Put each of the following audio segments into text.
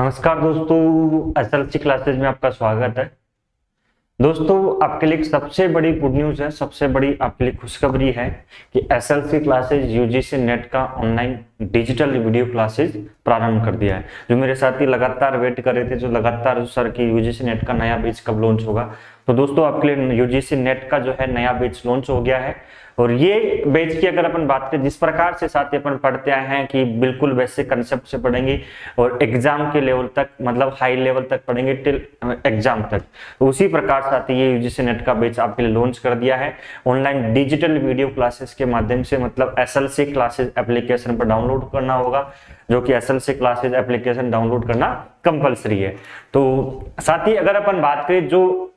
नमस्कार दोस्तों, SLC classes में आपका स्वागत है। दोस्तों, आपके लिए एक सबसे बड़ी गुड न्यूज़ है, सबसे बड़ी आपके लिए खुशखबरी है कि एसएलसी क्लासेज यूजीसी नेट का ऑनलाइन डिजिटल वीडियो क्लासेज प्रारंभ कर दिया है। जो मेरे साथी लगातार वेट कर रहे थे, जो लगातार सर की यूजीसी नेट का नया बैच कब लॉन्च होगा, तो दोस्तों आपके लिए यूजीसी नेट का जो है नया बैच लॉन्च हो गया है। और ये बैच की अगर अपन बात करें, जिस प्रकार से साथी अपन पढ़ते आए हैं कि बिल्कुल बेसिक कंसेप्ट से पढ़ेंगे और एग्जाम के लेवल तक, मतलब हाई लेवल तक पढ़ेंगे टिल एग्जाम तक, तो उसी प्रकार साथी ये यूजीसी नेट का बैच आपके लिए लॉन्च कर दिया है ऑनलाइन डिजिटल वीडियो क्लासेस के माध्यम से। मतलब एसएलसी क्लासेस एप्लीकेशन पर डाउनलोड करना होगा, जो कि एसएलसी क्लासेस एप्लीकेशन डाउनलोड करना कंपलसरी है। तो साथी अगर अपन बात करें, जो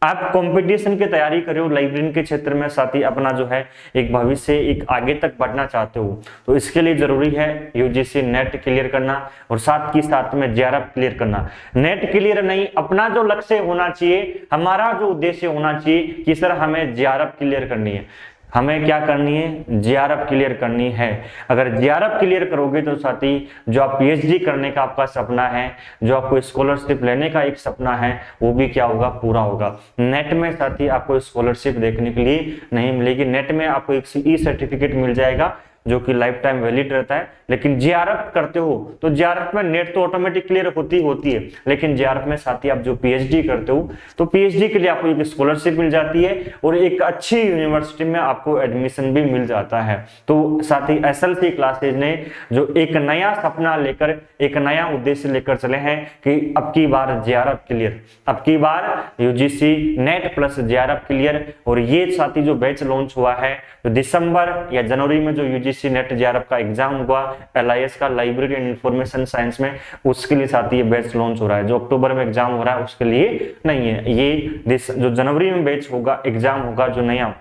आप कंपटीशन की तैयारी कर रहे हो लाइब्रेरी के क्षेत्र में, साथ ही अपना जो है एक भविष्य एक आगे तक बढ़ना चाहते हो, तो इसके लिए जरूरी है यूजीसी नेट क्लियर करना और साथ ही साथ में जेआरएफ क्लियर करना। नेट क्लियर नहीं, अपना जो लक्ष्य होना चाहिए, हमारा जो उद्देश्य होना चाहिए कि सर हमें जेआरएफ क्लियर करनी है, हमें क्या करनी है, जेआरएफ क्लियर करनी है। अगर जेआरएफ क्लियर करोगे तो साथी जो आप पीएचडी करने का आपका सपना है, जो आपको स्कॉलरशिप लेने का एक सपना है, वो भी क्या होगा, पूरा होगा। नेट में साथी आपको स्कॉलरशिप देखने के लिए नहीं मिलेगी, नेट में आपको एक ई सर्टिफिकेट मिल जाएगा जो कि लाइफ टाइम वैलिड रहता है। लेकिन जेआरएफ करते हो तो जेआरएफ में नेट तो ऑटोमेटिक क्लियर होती है, लेकिन जेआरएफ में साथी आप जो पीएचडी करते हो तो पीएचडी के लिए आपको एक स्कॉलरशिप मिल जाती है और एक अच्छी यूनिवर्सिटी में आपको एडमिशन भी मिल जाता है। तो साथी एसएलसी क्लासेज ने जो एक नया सपना लेकर, एक नया उद्देश्य लेकर चले हैं कि अब की बार जेआरएफ क्लियर, अब की बार UGC NET plus JRF clear. और ये साथी जो बैच लॉन्च हुआ है, तो दिसंबर या जनवरी में जो यूजीसी नेट जेआरएफ का एग्जाम हुआ एलआईएस का, लाइब्रेरी एंड इंफॉर्मेशन साइंस में, उसके लिए साथी ये बैच लॉन्च हो रहा है। जो अक्टूबर में एग्जाम हो रहा है उसके लिए नहीं है, ये जो जनवरी में बैच होगा, एग्जाम होगा, जो नया,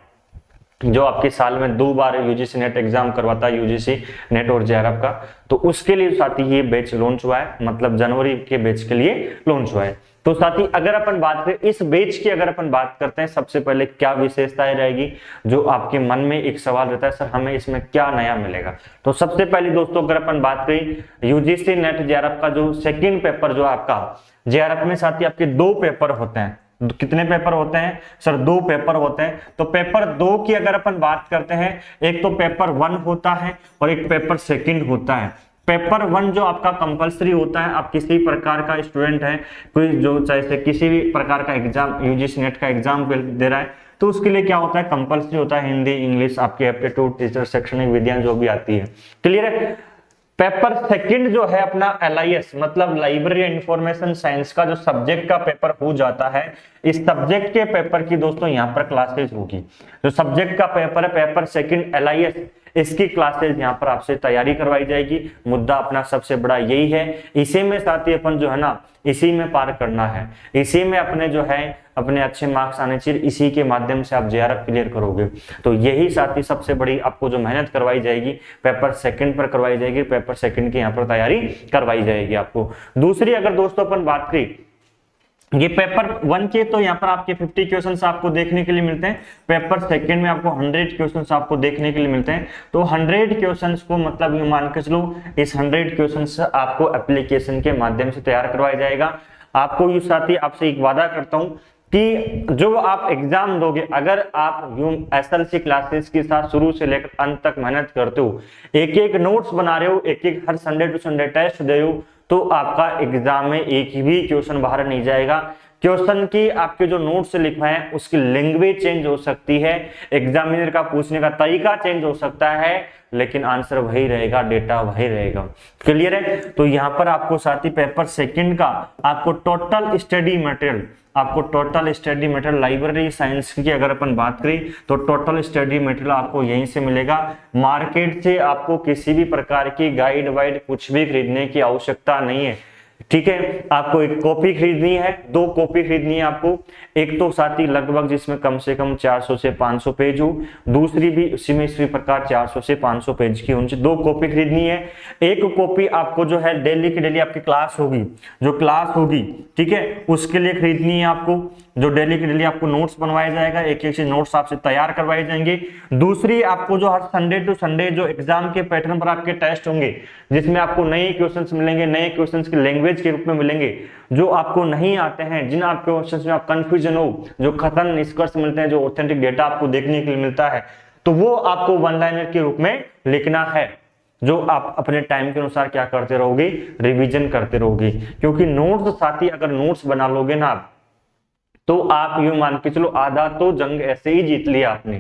जो आपके साल में 2 बार यूजीसी नेट एग्जाम करवाता है, यूजीसी नेट और जेआरएफ का, तो उसके लिए साथी ये बैच लॉन्च हुआ है, मतलब जनवरी के बैच के लिए लॉन्च हुआ है। तो साथी अगर अपन बात करें इस बैच की, अगर अपन बात करते हैं, सबसे पहले क्या विशेषताएं रहेगी, जो आपके मन में एक सवाल रहता है, सर हमें इसमें क्या नया मिलेगा। तो सबसे पहले दोस्तों अगर अपन बात करें यूजीसी नेट जेआरएफ का जो सेकंड पेपर जो आपका जेआरएफ में साथी आपके 2 पेपर होते हैं। कितने पेपर होते हैं सर? 2 पेपर होते हैं। तो पेपर 2 की अगर अपन बात करते हैं, एक तो पेपर 1 होता है और एक पेपर सेकंड होता है। पेपर 1 जो आपका कंपलसरी होता है, आप किसी प्रकार का स्टूडेंट है, कोई जो चाहे किसी भी प्रकार का एग्जाम यूजीसी नेट का एग्जाम दे रहा है, तो उसके लिए क्या होता है, कंपलसरी होता है हिंदी, इंग्लिश, आपकी एप्टीट्यूड, टीचर, शैक्षणिक विधियां जो भी आती है। क्लियर है? पेपर सेकंड जो है अपना एलआईएस, मतलब लाइब्रेरी इंफॉर्मेशन साइंस का जो सब्जेक्ट का पेपर हो जाता है, इस सब्जेक्ट के पेपर की दोस्तों यहाँ पर क्लासेज होगी। जो सब्जेक्ट का पेपर है, पेपर सेकंड एलआईएस, इसकी क्लासेज यहाँ पर आपसे तैयारी करवाई जाएगी। मुद्दा अपना सबसे बड़ा यही है, इसी में साथी अपन जो है ना, इसी में पार करना है, इसी में अपने जो है अपने अच्छे मार्क्स आने चाहिए, इसी के माध्यम से आप जेआरएफ क्लियर करोगे। तो यही साथी सबसे बड़ी आपको जो मेहनत करवाई जाएगी, पेपर सेकंड पर करवाई जाएगी, पेपर सेकंड की यहाँ पर तैयारी करवाई जाएगी आपको। दूसरी अगर दोस्तों अपन बात करें, ये पेपर 1 के तो यहाँ पर आपके 50 क्वेश्चंस आपको देखने के लिए मिलते हैं, पेपर सेकंड में आपको 100 क्वेश्चंस आपको देखने के लिए मिलते हैं। तो 100 क्वेश्चंस को मतलब ये मान के चलो, इस 100 क्वेश्चंस आपको एप्लीकेशन के माध्यम से तैयार करवाया जाएगा। आपको ये साथी आपसे एक वादा करता हूं कि जो आप एग्जाम दोगे, अगर आप एसएलसी क्लासेस के साथ शुरू से लेकर अंत तक मेहनत करते हो, एक एक नोट्स बना रहे हो, एक एक हर संडे टू संडे टेस्ट दे रहे हो, तो आपका एग्जाम में एक भी क्वेश्चन बाहर नहीं जाएगा। क्वेश्चन की आपके जो नोट्स से लिखवाए हैं उसकी लैंग्वेज चेंज हो सकती है, एग्जामिनर का पूछने का तरीका चेंज हो सकता है, लेकिन आंसर वही रहेगा, डेटा वही रहेगा। क्लियर है? तो यहाँ पर आपको साथी पेपर सेकंड का आपको total study material library science की अगर अपन बात करें, तो टोटल स्टडी मटेरियल आपको यहीं से मिलेगा। मार्केट से आपको किसी भी प्रकार की गाइड वाइड कुछ भी खरीदने की आवश्यकता नहीं है। ठीक है, आपको एक कॉपी खरीदनी है, 2 कॉपी खरीदनी है आपको, एक तो साथी लगभग जिसमें कम से कम 400 से 500 पेज हो, दूसरी भी उसी में इसी प्रकार 400 से 500 पेज की, उनसे 2 कॉपी खरीदनी है। एक कॉपी आपको जो है डेली की डेली आपकी क्लास होगी, जो क्लास होगी, ठीक है, उसके लिए खरीदनी है आपको, जो डेली की डेली आपको नोट्स बनवाया जाएगा, एक एक से नोट्स आपसे तैयार करवाए जाएंगे। दूसरी आपको जो हर संडे टू संडे जो एग्जाम के पैटर्न पर आपके टेस्ट होंगे, जिसमें आपको नए क्वेश्चंस मिलेंगे, नए क्वेश्चंस की लैंग्वेज लैंग्वेज के रूप में मिलेंगे। जो आपको नहीं आते हैं, जिन आपके क्वेश्चंस में आप कंफ्यूजन हो, जो खतन निष्कर्ष मिलते हैं, जो ऑथेंटिक डेटा आपको देखने के लिए मिलता है, तो वो आपको वन लाइनर के रूप में लिखना है, जो आप अपने टाइम के अनुसार क्या करते रहोगे, रिवीजन करते रहोगे। क्योंकि नोट्स साथी अगर नोट्स बना लोगे ना तो आप यूं मान के चलो आधा तो जंग ऐसे ही जीत लिया आपने।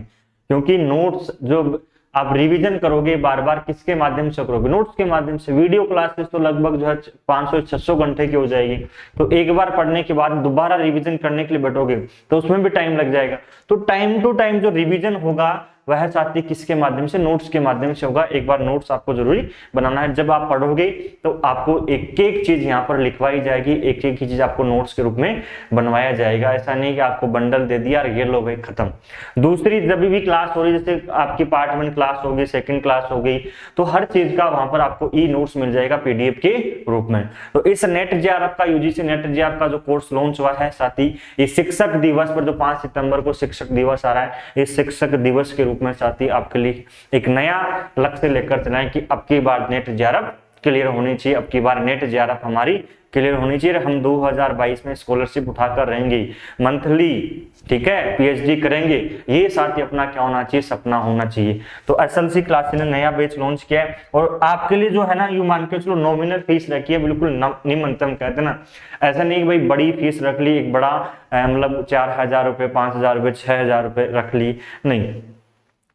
क्योंकि नोट्स जो आप रिवीजन करोगे बार बार, किसके माध्यम से करोगे, नोट्स के माध्यम से। वीडियो क्लासेस तो लगभग जो है 500-600 घंटे की हो जाएगी, तो एक बार पढ़ने के बाद दोबारा रिवीजन करने के लिए बैठोगे तो उसमें भी टाइम लग जाएगा। तो टाइम टू टाइम जो रिवीजन होगा वह साथी किसके माध्यम से, नोट्स के माध्यम से होगा। एक बार नोट्स आपको जरूरी बनाना है। जब आप पढ़ोगे तो आपको एक एक चीज यहाँ पर लिखवाई जाएगी, एक एक चीज आपको नोट्स के रूप में बनवाया जाएगा। ऐसा नहीं कि आपको बंडल दे दिया और ये लो भाई खत्म। दूसरी, जब भी क्लास हो रही, जैसे आपकी पार्ट 1 क्लास होगी, सेकंड क्लास हो गई, तो हर चीज का वहां पर आपको ई नोट्स मिल जाएगा पीडीएफ के रूप में। तो इस नेट जेआरएफ का, यूजीसी नेट जेआरएफ का जो कोर्स लॉन्च हुआ है साथी, इस शिक्षक दिवस पर, जो 5 सितंबर को शिक्षक दिवस आ रहा है, इस शिक्षक दिवस के रूप में साथी आपके लिए एक नया लक्ष्य लेकर चलाएं कि अब की बार नेट जेआरएफ क्लियर होनी चाहिए, अब की बार नेट जेआरएफ हमारी क्लियर होनी चाहिए। हम 2022 में स्कॉलरशिप उठाकर रहेंगे मंथली, ठीक है, पीएचडी करेंगे। ये साथी अपना क्या होना चाहिए, सपना होना चाहिए। तो एसएलसी क्लासेस ने नया बैच लॉन्च किया है और आपके लिए जो है ना, यू मान के चलो नॉमिनल फीस रखी है, बिल्कुल निम्नतम कहते हैं ना। ऐसा नहीं कि भाई बड़ी फीस रख ली, एक बड़ा मतलब 4000 रुपए, 5000 रुपए, 6000 रुपए रख ली, नहीं।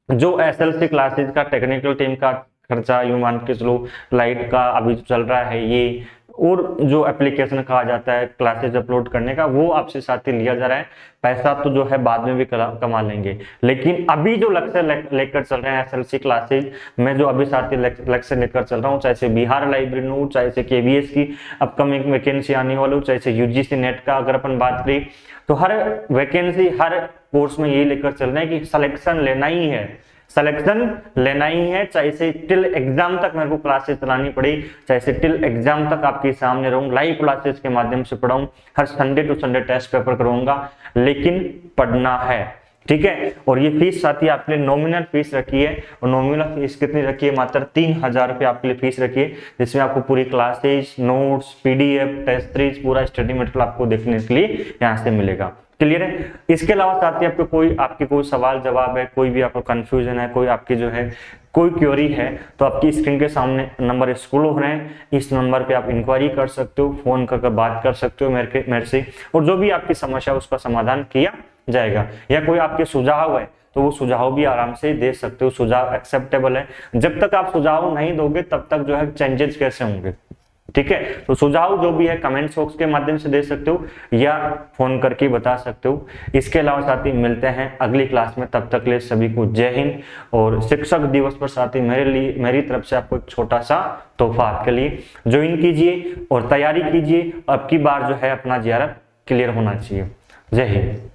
जो एसएलसी क्लासेस का टेक्निकल टीम का खर्चा, यूं मान के चलो लाइट का अभी चल रहा है ये, और जो एप्लीकेशन कहा जाता है क्लासेस अपलोड करने का, वो आपसे साथी लिया जा रहा है। पैसा तो जो है बाद में भी कमा लेंगे, लेकिन अभी जो लक्ष्य लेकर चल रहे हैं एसएलसी क्लासेज में, जो अभी साथी लक्ष्य लेकर चल रहा हूँ, चाहे से बिहार लाइब्रेरी हो, चाहे से केवीएस की अपकमिंग वैकेंसी आने वाली हो, चाहे से यूजीसी नेट का अगर अपन बात करें, तो हर वैकेंसी, हर कोर्स में यही लेकर चल रहे हैं कि सिलेक्शन लेना ही है, सिलेक्शन लेना ही है। चाहे से टिल एग्जाम तक मेरे को क्लासेस चलानी पड़ी, चाहे से टिल एग्जाम तक आपके सामने रहूं, लाइव क्लासेस के माध्यम से पढ़ाऊं, हर Sunday to Sunday test paper करवाऊंगा, लेकिन पढ़ना है, ठीक है। और ये फीस साथी आपके लिए नॉमिनल फीस रखी है, और नॉमिनल फीस कितनी रखी है, मात्र 3000 रुपये आपके लिए फीस रखी है, जिसमें आपको पूरी classes, notes, PDF, test series, पूरा स्टडी मटेरियल आपको देखने के लिए यहाँ से मिलेगा। क्लियर है। इसके अलावा साथी आपके कोई सवाल जवाब है, कोई भी आपको कंफ्यूजन है, कोई आपकी जो है कोई क्वेरी है, तो आपकी स्क्रीन के सामने नंबर स्क्रॉल हो रहे हैं, इस नंबर पे आप इंक्वायरी कर सकते हो, फोन करके बात कर सकते हो मेरे से, और जो भी आपकी समस्या है उसका समाधान किया जाएगा। या कोई आपके सुझाव है तो वो सुझाव भी आराम से दे सकते हो, सुझाव एक्सेप्टेबल है। जब तक आप सुझाव नहीं दोगे तब तक जो है चेंजेस कैसे होंगे, ठीक है। तो सुझाव जो भी है कमेंट बॉक्स के माध्यम से दे सकते हो या फोन करके बता सकते हो। इसके अलावा साथी मिलते हैं अगली क्लास में, तब तक ले सभी को जय हिंद। और शिक्षक दिवस पर साथी मेरी तरफ से आपको एक छोटा सा तोहफा आपके लिए, ज्वाइन कीजिए और तैयारी कीजिए, अब की बार जो है अपना जेआरएफ क्लियर होना चाहिए। जय हिंद।